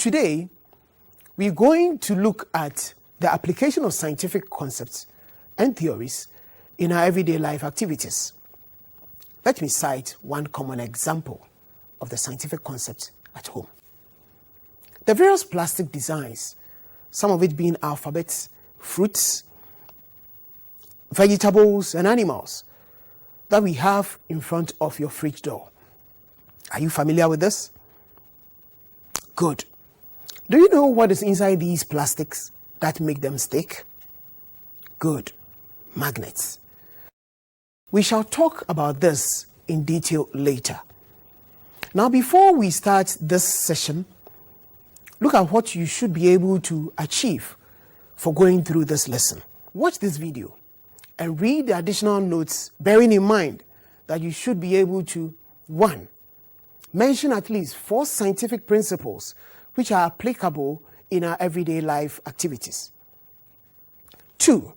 Today, we're going to look at the application of scientific concepts and theories in our everyday life activities. Let me cite one common example of the scientific concept at home. The various plastic designs, some of it being alphabets, fruits, vegetables, and animals that we have in front of your fridge door. Are you familiar with this? Good. Do you know what is inside these plastics that make them stick? Good. Magnets. We shall talk about this in detail later. Now, before we start this session, look at what you should be able to achieve for going through this lesson. Watch this video and read the additional notes, bearing in mind that you should be able to, 1, mention at least 4 scientific principles which are applicable in our everyday life activities. 2,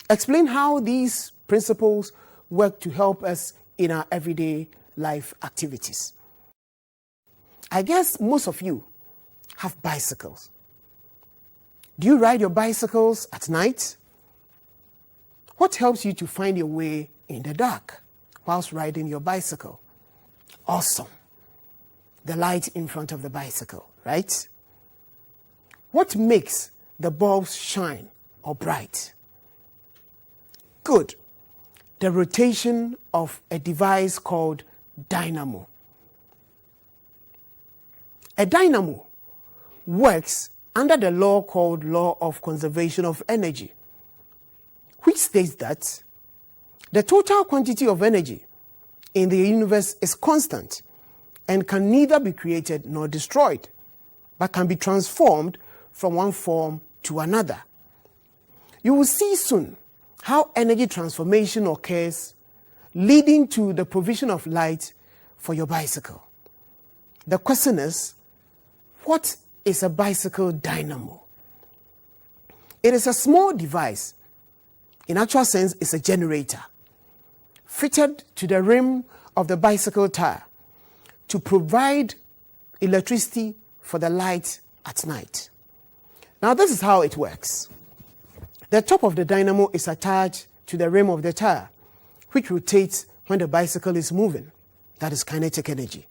explain how these principles work to help us in our everyday life activities. I guess most of you have bicycles. Do you ride your bicycles at night? What helps you to find your way in the dark whilst riding your bicycle? Awesome. The light in front of the bicycle, right? What makes the bulbs shine or bright? Good. The rotation of a device called dynamo. A dynamo works under the law called law of conservation of energy, which states that the total quantity of energy in the universe is constant and can neither be created nor destroyed, but can be transformed from one form to another. You will see soon how energy transformation occurs, leading to the provision of light for your bicycle. The question is, what is a bicycle dynamo? It is a small device. In actual sense, it's a generator fitted to the rim of the bicycle tire to provide electricity for the light at night. Now, this is how it works. The top of the dynamo is attached to the rim of the tire, which rotates when the bicycle is moving. That is kinetic energy.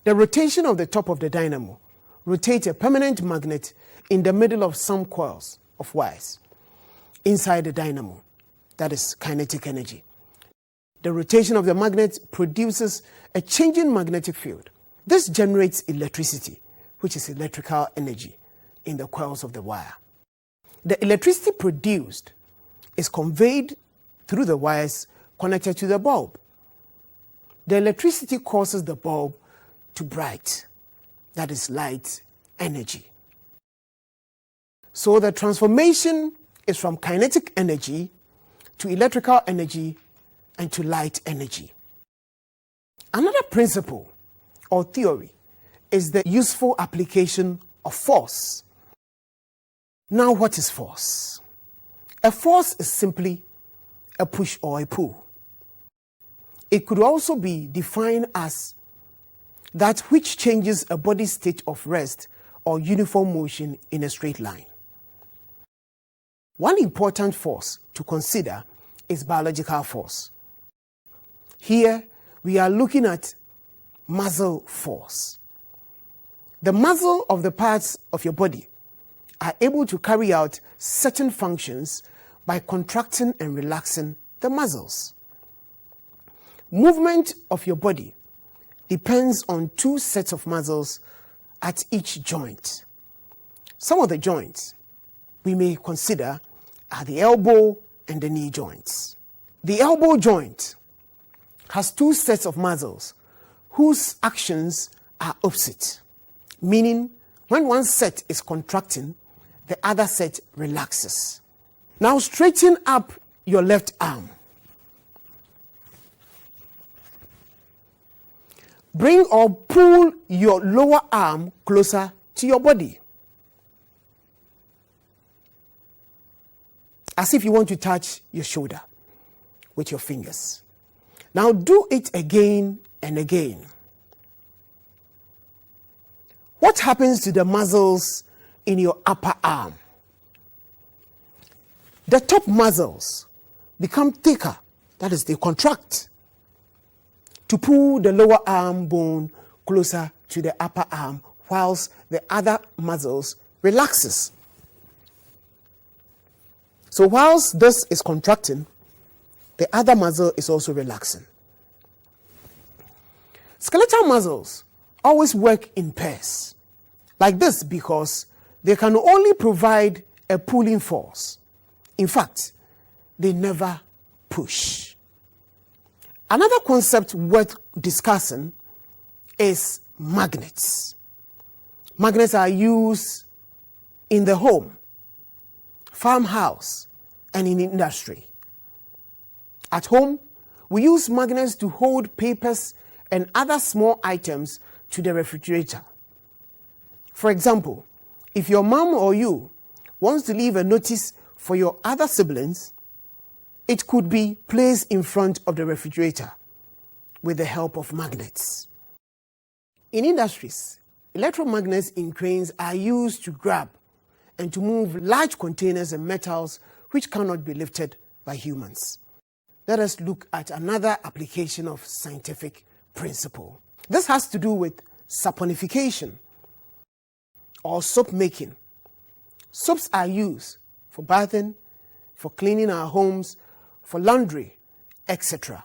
The rotation of the top of the dynamo rotates a permanent magnet in the middle of some coils of wires inside the dynamo. That is kinetic energy. The rotation of the magnet produces a changing magnetic field. This generates electricity, which is electrical energy, in the coils of the wire. The electricity produced is conveyed through the wires connected to the bulb. The electricity causes the bulb to bright. That is light energy. So the transformation is from kinetic energy to electrical energy and to light energy. Another principle or theory is the useful application of force. Now, what is force? A force is simply a push or a pull. It could also be defined as that which changes a body's state of rest or uniform motion in a straight line. One important force to consider is biological force. Here, we are looking at muscle force. The muscle of the parts of your body are able to carry out certain functions by contracting and relaxing the muscles. Movement of your body depends on 2 sets of muscles at each joint. Some of the joints we may consider are the elbow and the knee joints. The elbow joint has 2 sets of muscles whose actions are opposite, meaning when one set is contracting, the other set relaxes. Now straighten up your left arm. Bring or pull your lower arm closer to your body, as if you want to touch your shoulder with your fingers. Now do it again and again. What happens to the muscles in your upper arm? The top muscles become thicker, that is, they contract to pull the lower arm bone closer to the upper arm, whilst the other muscles relaxes. So whilst this is contracting, the other muscle is also relaxing. Skeletal muscles always work in pairs, like this, because they can only provide a pulling force. In fact, they never push. Another concept worth discussing is magnets. Magnets are used in the home, farmhouse, and in industry. At home, we use magnets to hold papers and other small items to the refrigerator. For example, if your mom or you wants to leave a notice for your other siblings, it could be placed in front of the refrigerator with the help of magnets. In industries, electromagnets in cranes are used to grab and to move large containers and metals which cannot be lifted by humans. Let us look at another application of scientific principle. This has to do with saponification or soap making. Soaps are used for bathing, for cleaning our homes, for laundry, etc.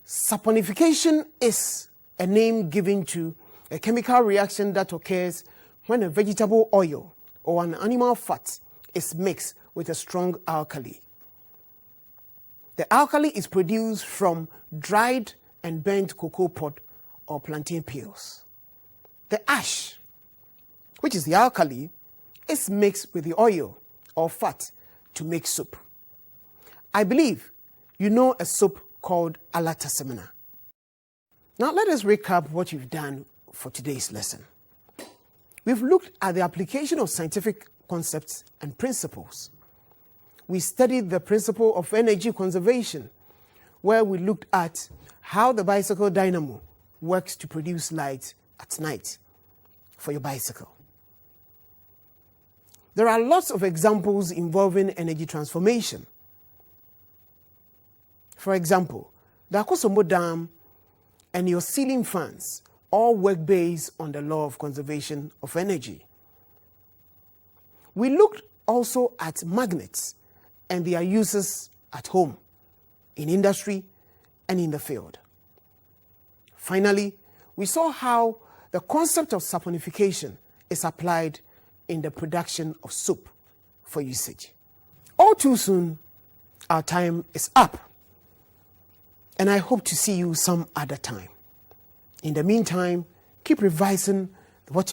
Saponification is a name given to a chemical reaction that occurs when a vegetable oil or an animal fat is mixed with a strong alkali. The alkali is produced from dried and burnt cocoa pod or plantain peels. The ash, which is the alkali, is mixed with the oil or fat to make soap. I believe you know a soap called Ala-ta-Semina. Now let us recap what you've done for today's lesson. We've looked at the application of scientific concepts and principles. We studied the principle of energy conservation, where we looked at how the bicycle dynamo works to produce light at night for your bicycle. There are lots of examples involving energy transformation. For example, the Akosombo Dam and your ceiling fans all work based on the law of conservation of energy. We looked also at magnets and their uses at home, in industry, and in the field. Finally, we saw how the concept of saponification is applied in the production of soap for usage. All too soon, our time is up, and I hope to see you some other time. In the meantime, keep revising what